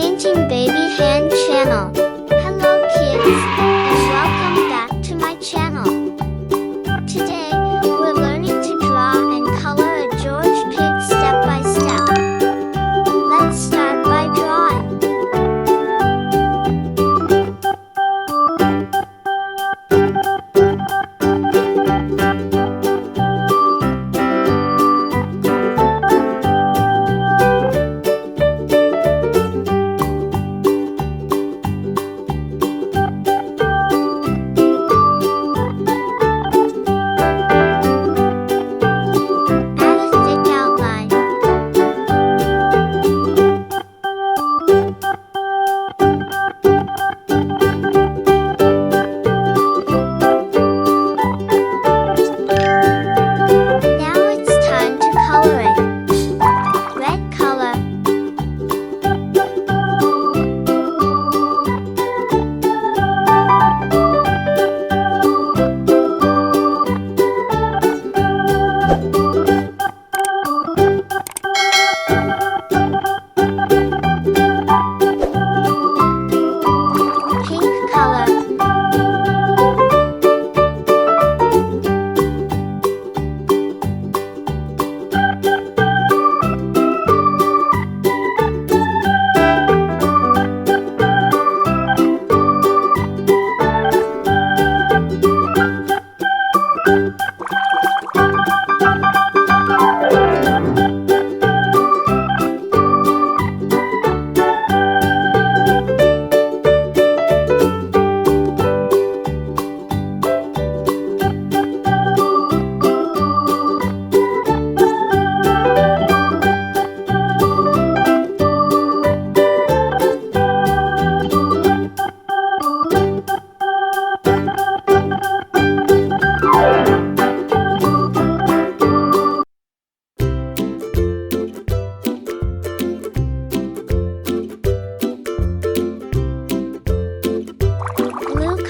Painting Baby Hand channel. Hello kids, and welcome back to my channel. Today, we're learning to draw and color a George pig step by step. Let's start by drawing.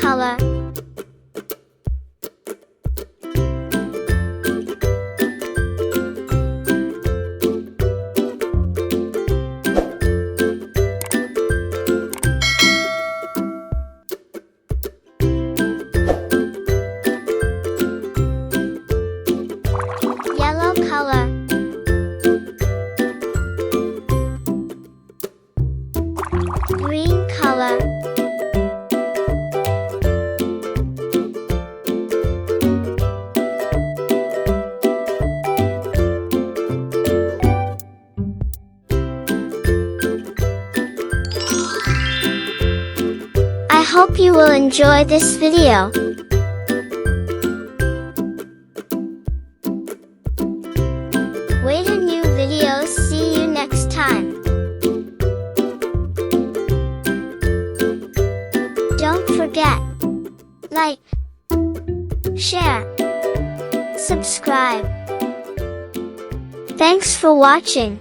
Color. Yellow color. Green color. I hope you will enjoy this video. Wait a new videos. See you next time. Don't forget, like, share, subscribe. Thanks for watching.